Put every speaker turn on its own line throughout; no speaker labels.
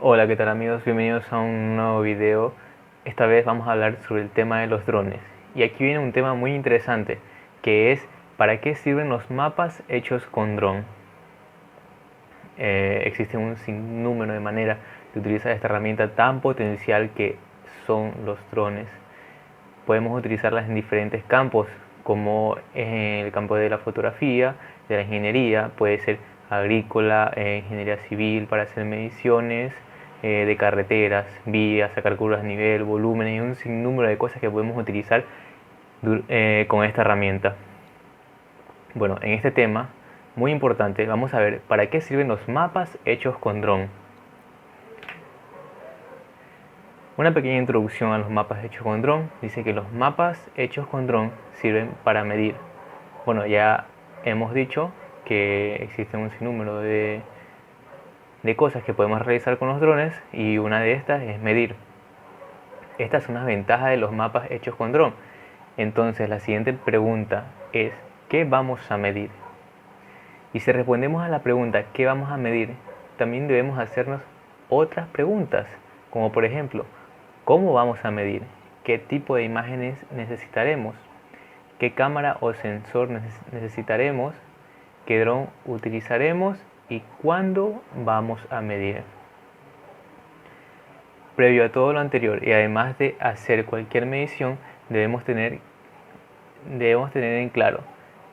Hola, ¿qué tal amigos? Bienvenidos a un nuevo video. Esta vez vamos a hablar sobre el tema de los drones. Y aquí viene un tema muy interesante, que es ¿para qué sirven los mapas hechos con dron? Existe un sinnúmero de maneras de utilizar esta herramienta tan potencial que son los drones. Podemos utilizarlas en diferentes campos, como en el campo de la fotografía, de la ingeniería, puede ser agrícola, ingeniería civil para hacer mediciones de carreteras, vías, sacar curvas de nivel, volúmenes y un sinnúmero de cosas que podemos utilizar con esta herramienta. Bueno, en este tema, muy importante, vamos a ver para qué sirven los mapas hechos con dron. Una pequeña introducción a los mapas hechos con dron dice que los mapas hechos con dron sirven para medir. Bueno, ya hemos dicho que existe un sinnúmero de cosas que podemos realizar con los drones y una de estas es medir. Estas son las ventajas de los mapas hechos con dron. Entonces la siguiente pregunta es ¿qué vamos a medir? Y si respondemos a la pregunta ¿qué vamos a medir? También debemos hacernos otras preguntas, como por ejemplo ¿cómo vamos a medir? ¿Qué tipo de imágenes necesitaremos? ¿Qué cámara o sensor necesitaremos? ¿Qué dron utilizaremos? ¿Y cuándo vamos a medir? Previo a todo lo anterior y además de hacer cualquier medición, debemos tener en claro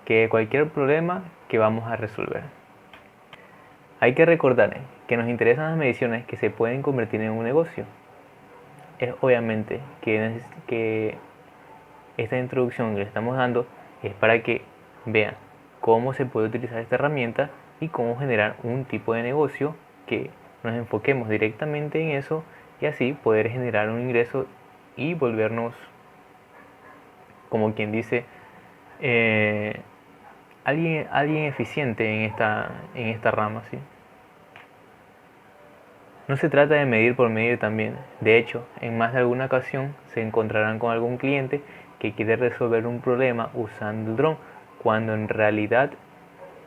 que cualquier problema que vamos a resolver. Hay que recordar que nos interesan las mediciones que se pueden convertir en un negocio. Es obviamente que esta introducción que le estamos dando es para que vean cómo se puede utilizar esta herramienta y cómo generar un tipo de negocio que nos enfoquemos directamente en eso y así poder generar un ingreso y volvernos, como quien dice, alguien eficiente en esta rama, ¿sí? No se trata de medir por medir también. De hecho, en más de alguna ocasión se encontrarán con algún cliente que quiere resolver un problema usando el dron, cuando en realidad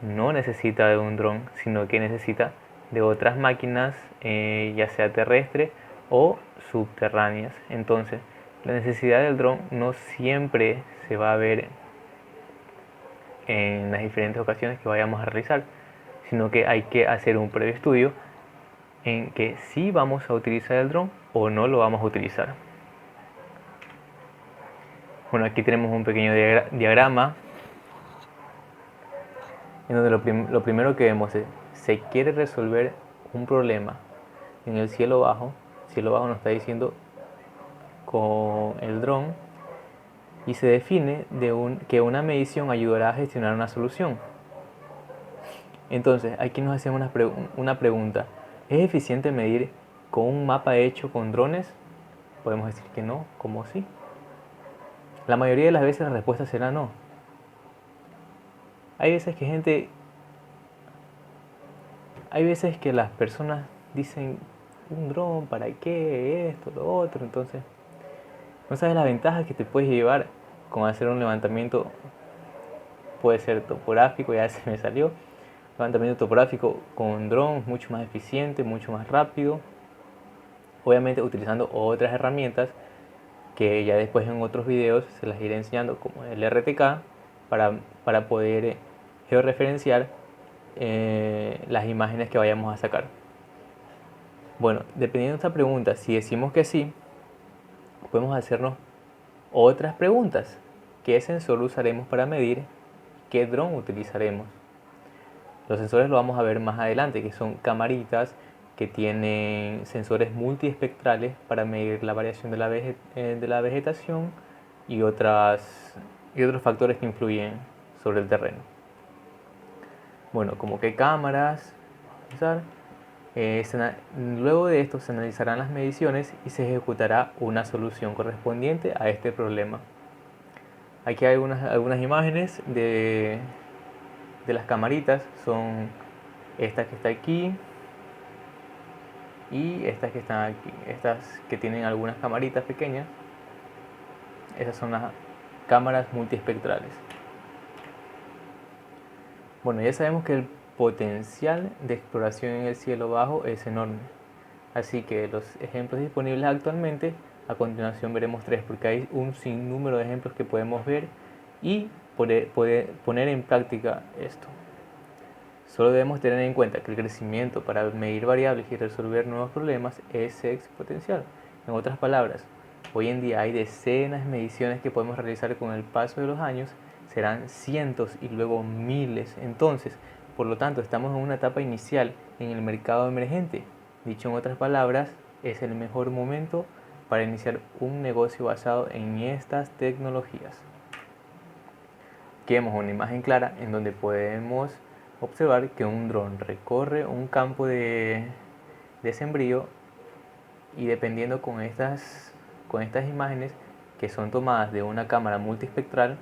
no necesita de un dron, sino que necesita de otras máquinas, ya sea terrestre o subterráneas. Entonces, la necesidad del dron no siempre se va a ver en las diferentes ocasiones que vayamos a realizar, sino que hay que hacer un previo estudio en que si vamos a utilizar el dron o no lo vamos a utilizar. Bueno, aquí tenemos un pequeño diagrama en donde lo primero que vemos es se quiere resolver un problema en el cielo bajo. Cielo bajo nos está diciendo con el dron y se define que una medición ayudará a gestionar una solución. Entonces, aquí nos hacemos una pregunta. ¿Es eficiente medir con un mapa hecho con drones? Podemos decir que no, como sí. La mayoría de las veces la respuesta será no. Hay veces que las personas dicen un dron, ¿para qué? Esto, lo otro. Entonces, no sabes las ventajas que te puedes llevar con hacer un levantamiento. Puede ser topográfico, ya se me salió. Levantamiento topográfico con dron, mucho más eficiente, mucho más rápido. Obviamente utilizando otras herramientas que ya después en otros videos se las iré enseñando, como el RTK, para poder georreferenciar las imágenes que vayamos a sacar. Bueno, dependiendo de esta pregunta, si decimos que sí, podemos hacernos otras preguntas. ¿Qué sensor usaremos para medir? ¿Qué dron utilizaremos? Los sensores lo vamos a ver más adelante, que son camaritas que tienen sensores multiespectrales para medir la variación de la vegetación y otros factores que influyen sobre el terreno. Bueno, como que cámaras, luego de esto se analizarán las mediciones y se ejecutará una solución correspondiente a este problema. Aquí hay algunas imágenes de las camaritas, son esta que está aquí y estas que están aquí, estas que tienen algunas camaritas pequeñas. Esas son las cámaras multiespectrales. Bueno, ya sabemos que el potencial de exploración en el cielo bajo es enorme. Así que los ejemplos disponibles actualmente, a continuación veremos 3, porque hay un sinnúmero de ejemplos que podemos ver y poner en práctica esto. Solo debemos tener en cuenta que el crecimiento para medir variables y resolver nuevos problemas es exponencial. En otras palabras, hoy en día hay decenas de mediciones que podemos realizar con el paso de los años, serán cientos y luego miles. Entonces, por lo tanto, estamos en una etapa inicial en el mercado emergente. Dicho en otras palabras, es el mejor momento para iniciar un negocio basado en estas tecnologías. Aquí vemos una imagen clara en donde podemos observar que un dron recorre un campo de sembrío y dependiendo con estas imágenes que son tomadas de una cámara multiespectral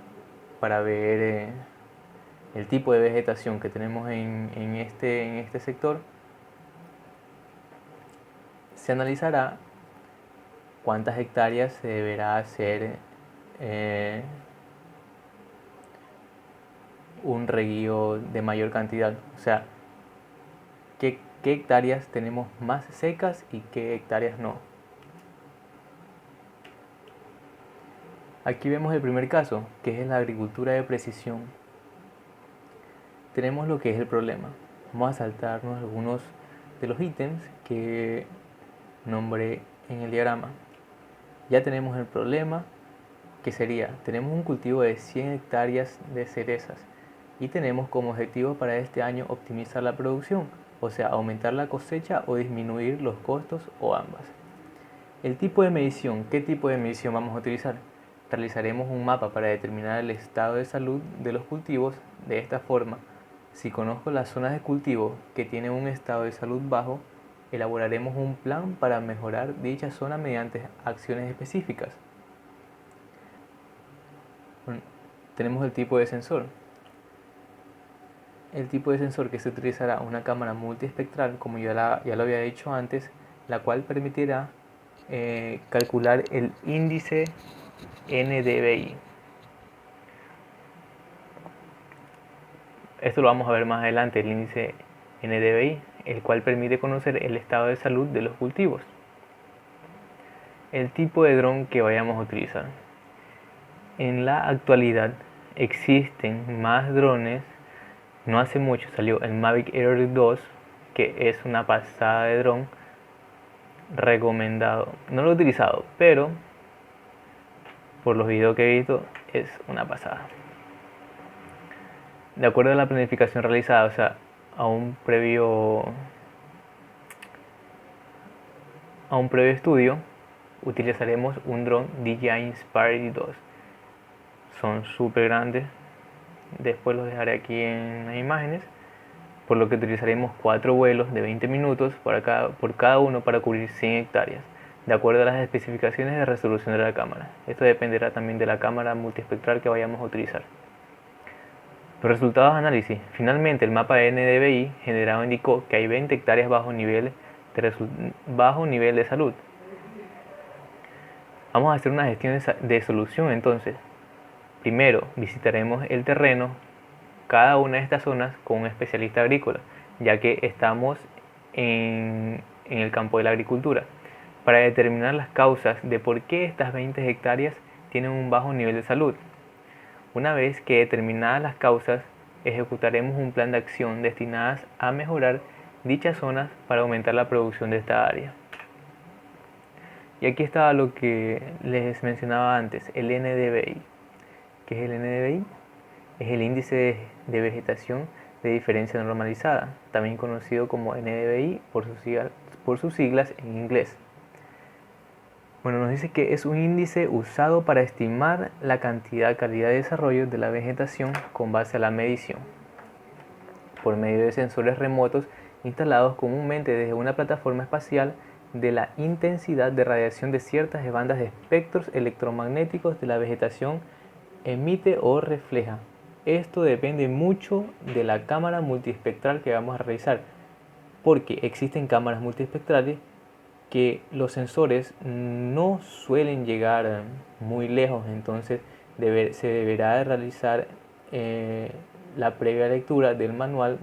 para ver el tipo de vegetación que tenemos en este sector, se analizará cuántas hectáreas se deberá hacer un reguío de mayor cantidad, o sea, qué hectáreas tenemos más secas y qué hectáreas no. Aquí vemos el primer caso, que es la agricultura de precisión. Tenemos lo que es el problema. Vamos a saltarnos algunos de los ítems que nombré en el diagrama. Ya tenemos el problema, que sería, tenemos un cultivo de 100 hectáreas de cerezas y tenemos como objetivo para este año optimizar la producción, o sea, aumentar la cosecha o disminuir los costos o ambas. El tipo de medición, ¿qué tipo de medición vamos a utilizar? Realizaremos un mapa para determinar el estado de salud de los cultivos de esta forma. Si conozco las zonas de cultivo que tienen un estado de salud bajo, elaboraremos un plan para mejorar dicha zona mediante acciones específicas. Bueno, tenemos el tipo de sensor. El tipo de sensor que se utilizará una cámara multiespectral, como ya lo había dicho antes, la cual permitirá calcular el índice NDVI. Esto lo vamos a ver más adelante, el índice NDVI, el cual permite conocer el estado de salud de los cultivos. El tipo de dron que vayamos a utilizar. En la actualidad existen más drones. No hace mucho salió el Mavic Air 2, que es una pasada de dron, recomendado. No lo he utilizado, pero por los videos que he visto es una pasada. De acuerdo a la planificación realizada, o sea, a un previo estudio, utilizaremos un dron DJI Inspire 2. Son súper grandes. Después los dejaré aquí en las imágenes. Por lo que utilizaremos 4 vuelos de 20 minutos por cada uno para cubrir 100 hectáreas, de acuerdo a las especificaciones de resolución de la cámara. Esto dependerá también de la cámara multiespectral que vayamos a utilizar. Los resultados de análisis. Finalmente, el mapa NDVI generado indicó que hay 20 hectáreas bajo nivel de salud. Vamos a hacer una gestión de solución entonces. Primero, visitaremos el terreno, cada una de estas zonas con un especialista agrícola, ya que estamos en el campo de la agricultura, para determinar las causas de por qué estas 20 hectáreas tienen un bajo nivel de salud. Una vez que determinadas las causas, ejecutaremos un plan de acción destinadas a mejorar dichas zonas para aumentar la producción de esta área. Y aquí estaba lo que les mencionaba antes, el NDVI. ¿Qué es el NDVI? Es el índice de vegetación de diferencia normalizada, también conocido como NDVI por sus siglas en inglés. Bueno, nos dice que es un índice usado para estimar la calidad de desarrollo de la vegetación con base a la medición, por medio de sensores remotos instalados comúnmente desde una plataforma espacial, de la intensidad de radiación de ciertas bandas de espectros electromagnéticos de la vegetación emite o refleja. Esto depende mucho de la cámara multiespectral que vamos a realizar, porque existen cámaras multiespectrales que los sensores no suelen llegar muy lejos, entonces se deberá realizar la previa lectura del manual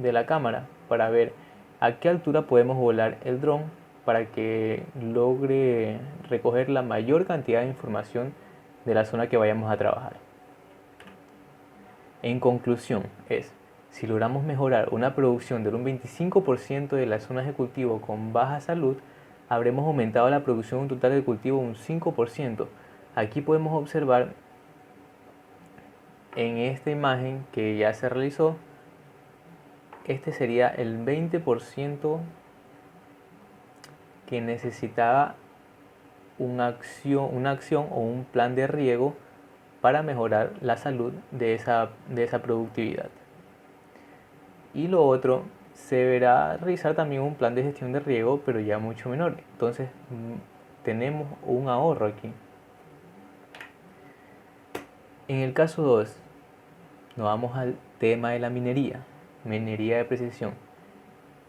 de la cámara para ver a qué altura podemos volar el dron para que logre recoger la mayor cantidad de información de la zona que vayamos a trabajar. En conclusión, si logramos mejorar una producción del un 25% de las zonas de cultivo con baja salud, habremos aumentado la producción total de cultivo un 5%. Aquí podemos observar en esta imagen que ya se realizó, este sería el 20% que necesitaba una acción o un plan de riego para mejorar la salud de esa productividad. Y lo otro, se deberá realizar también un plan de gestión de riego, pero ya mucho menor. Entonces tenemos un ahorro aquí. En el caso 2, nos vamos al tema de la minería de precisión.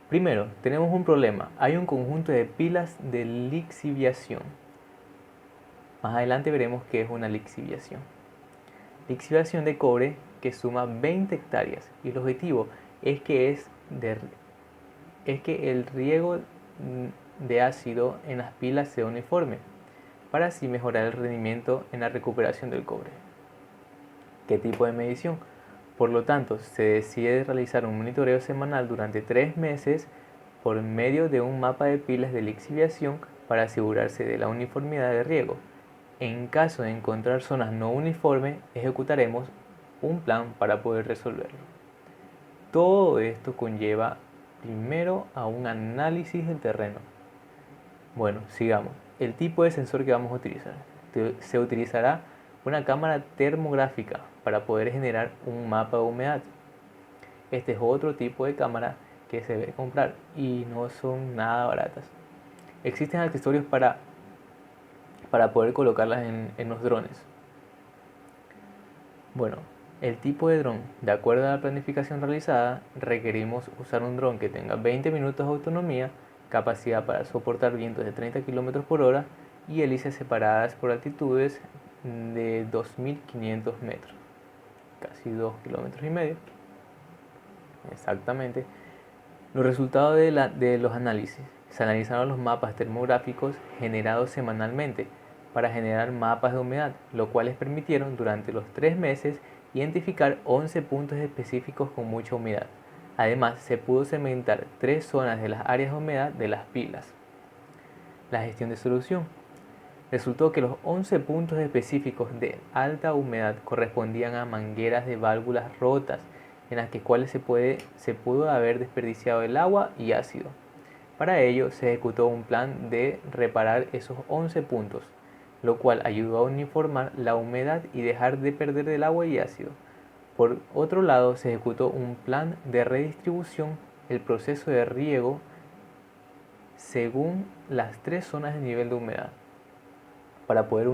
Primero, tenemos un problema. Hay un conjunto de pilas de lixiviación. Más adelante veremos qué es una lixiviación. Lixiviación de cobre que suma 20 hectáreas y el objetivo es que el riego de ácido en las pilas sea uniforme para así mejorar el rendimiento en la recuperación del cobre. ¿Qué tipo de medición? Por lo tanto, se decide realizar un monitoreo semanal durante 3 meses por medio de un mapa de pilas de lixiviación para asegurarse de la uniformidad de riego. En caso de encontrar zonas no uniformes, ejecutaremos un plan para poder resolverlo. Todo esto conlleva primero a un análisis del terreno. Bueno, sigamos. El tipo de sensor que vamos a utilizar. Se utilizará una cámara termográfica para poder generar un mapa de humedad. Este es otro tipo de cámara que se debe comprar y no son nada baratas. Existen accesorios para poder colocarlas en los drones. Bueno, el tipo de dron, de acuerdo a la planificación realizada, requerimos usar un dron que tenga 20 minutos de autonomía, capacidad para soportar vientos de 30 km por hora y hélices separadas por altitudes de 2.500 metros, casi 2,5 km. Exactamente. Los resultados de los análisis. Se analizaron los mapas termográficos generados semanalmente para generar mapas de humedad, lo cual les permitieron durante los 3 meses identificar 11 puntos específicos con mucha humedad. Además, se pudo segmentar 3 zonas de las áreas de humedad de las pilas. La gestión de solución. Resultó que los 11 puntos específicos de alta humedad correspondían a mangueras de válvulas rotas, en las cuales se pudo haber desperdiciado el agua y ácido. Para ello se ejecutó un plan de reparar esos 11 puntos, lo cual ayudó a uniformar la humedad y dejar de perder el agua y ácido. Por otro lado, se ejecutó un plan de redistribución, el proceso de riego según las 3 zonas de nivel de humedad, para poder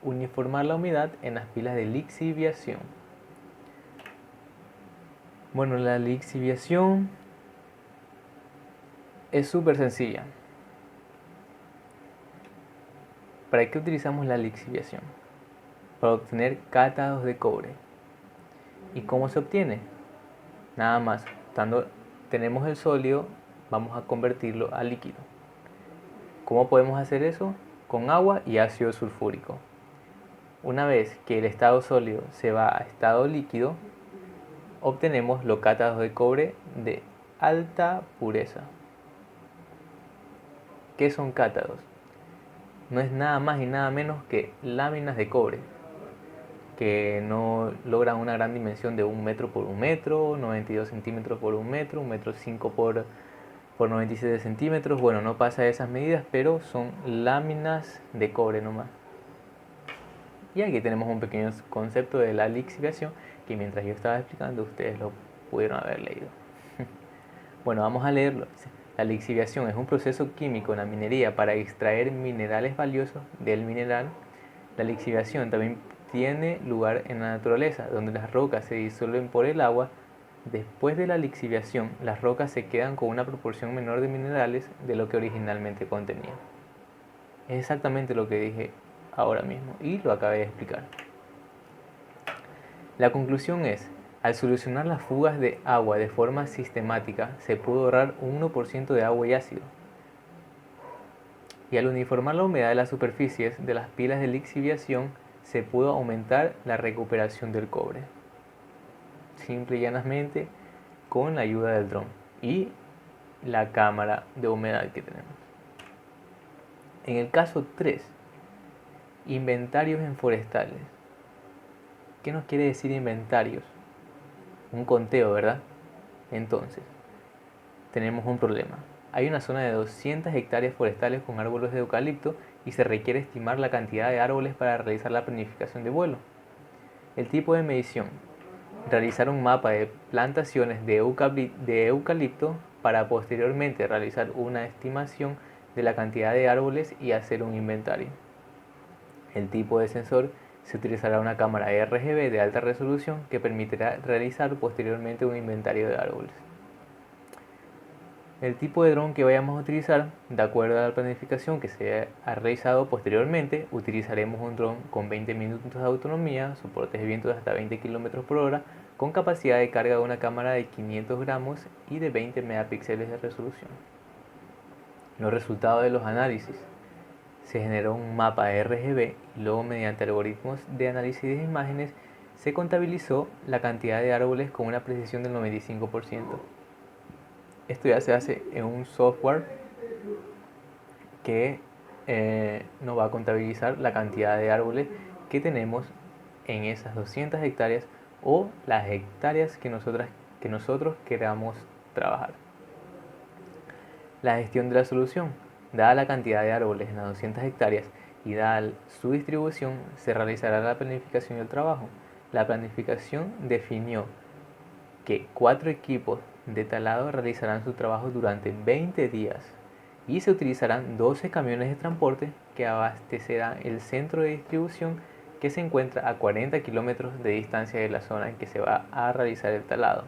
uniformar la humedad en las pilas de lixiviación. Bueno, la lixiviación es súper sencilla. ¿Para qué utilizamos la lixiviación? Para obtener cátados de cobre. ¿Y cómo se obtiene? Nada más, tenemos el sólido, vamos a convertirlo a líquido. ¿Cómo podemos hacer eso? Con agua y ácido sulfúrico. Una vez que el estado sólido se va a estado líquido, obtenemos los cátados de cobre de alta pureza. ¿Qué son cátados? No es nada más y nada menos que láminas de cobre que no logran una gran dimensión de 1 metro por 1 metro, 92 centímetros por 1 metro, 1 metro 5 por 97 centímetros. Bueno, no pasa de esas medidas, pero son láminas de cobre nomás. Y aquí tenemos un pequeño concepto de la lixiviación que mientras yo estaba explicando ustedes lo pudieron haber leído. Bueno, vamos a leerlo. La lixiviación es un proceso químico en la minería para extraer minerales valiosos del mineral. La lixiviación también tiene lugar en la naturaleza, donde las rocas se disuelven por el agua. Después de la lixiviación, las rocas se quedan con una proporción menor de minerales de lo que originalmente contenían. Es exactamente lo que dije ahora mismo y lo acabé de explicar. La conclusión es, al solucionar las fugas de agua de forma sistemática, se pudo ahorrar un 1% de agua y ácido. y al uniformar la humedad de las superficies de las pilas de lixiviación se pudo aumentar la recuperación del cobre. Simple y llanamente con la ayuda del dron y la cámara de humedad que tenemos. En el caso 3, inventarios en forestales. ¿Qué nos quiere decir inventarios? Un conteo, ¿verdad? Entonces, tenemos un problema. Hay una zona de 200 hectáreas forestales con árboles de eucalipto y se requiere estimar la cantidad de árboles para realizar la planificación de vuelo. El tipo de medición: realizar un mapa de plantaciones de eucalipto para posteriormente realizar una estimación de la cantidad de árboles y hacer un inventario. El tipo de sensor: se utilizará una cámara RGB de alta resolución que permitirá realizar posteriormente un inventario de árboles. El tipo de dron que vayamos a utilizar, de acuerdo a la planificación que se ha realizado posteriormente, utilizaremos un dron con 20 minutos de autonomía, soportes de viento de hasta 20 km por hora, con capacidad de carga de una cámara de 500 gramos y de 20 megapíxeles de resolución. Los resultados de los análisis: se generó un mapa RGB y luego, mediante algoritmos de análisis de imágenes, se contabilizó la cantidad de árboles con una precisión del 95%. Esto ya se hace en un software que nos va a contabilizar la cantidad de árboles que tenemos en esas 200 hectáreas o las hectáreas que nosotros queramos trabajar. La gestión de la solución: dada la cantidad de árboles en las 200 hectáreas y dada su distribución, se realizará la planificación del trabajo. La planificación definió que 4 equipos de talado realizarán su trabajo durante 20 días y se utilizarán 12 camiones de transporte que abastecerán el centro de distribución, que se encuentra a 40 kilómetros de distancia de la zona en que se va a realizar el talado.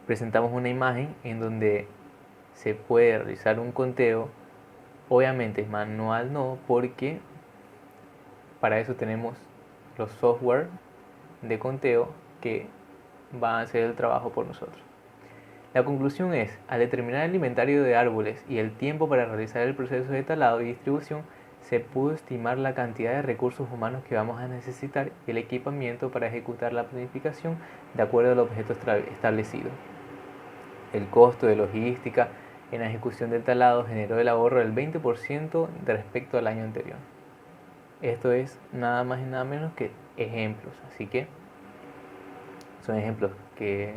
Presentamos una imagen en donde se puede realizar un conteo, obviamente manual no, porque para eso tenemos los software de conteo que van a hacer el trabajo por nosotros. La conclusión es: al determinar el inventario de árboles y el tiempo para realizar el proceso de talado y distribución, se pudo estimar la cantidad de recursos humanos que vamos a necesitar y el equipamiento para ejecutar la planificación de acuerdo al objeto establecido. El costo de logística en la ejecución del talado generó el ahorro del 20% respecto al año anterior. Esto es nada más y nada menos que ejemplos, así que son ejemplos que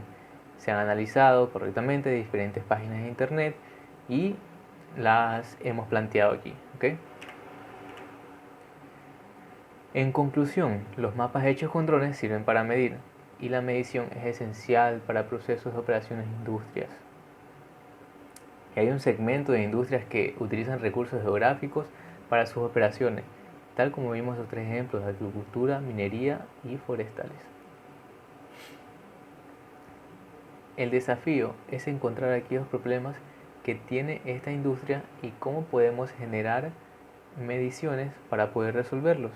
se han analizado correctamente de diferentes páginas de internet y las hemos planteado aquí, ¿ok? En conclusión, los mapas hechos con drones sirven para medir, y la medición es esencial para procesos de operaciones de industrias. Y hay un segmento de industrias que utilizan recursos geográficos para sus operaciones, tal como vimos los 3 ejemplos de agricultura, minería y forestales. El desafío es encontrar aquellos problemas que tiene esta industria y cómo podemos generar mediciones para poder resolverlos.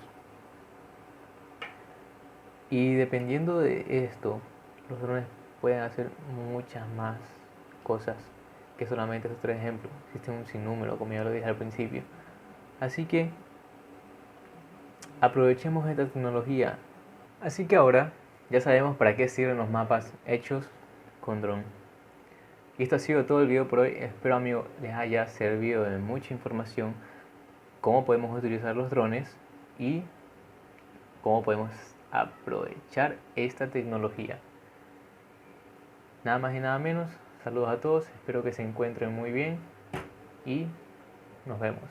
Y dependiendo de esto, los drones pueden hacer muchas más cosas que solamente esos 3 ejemplos. Existen un sinnúmero, como ya lo dije al principio. Así que aprovechemos esta tecnología. Así que ahora ya sabemos para qué sirven los mapas hechos con dron. Y esto ha sido todo el video por hoy. Espero, amigos, les haya servido de mucha información cómo podemos utilizar los drones y cómo podemos aprovechar esta tecnología. Nada más y nada menos. Saludos a todos, espero que se encuentren muy bien y nos vemos.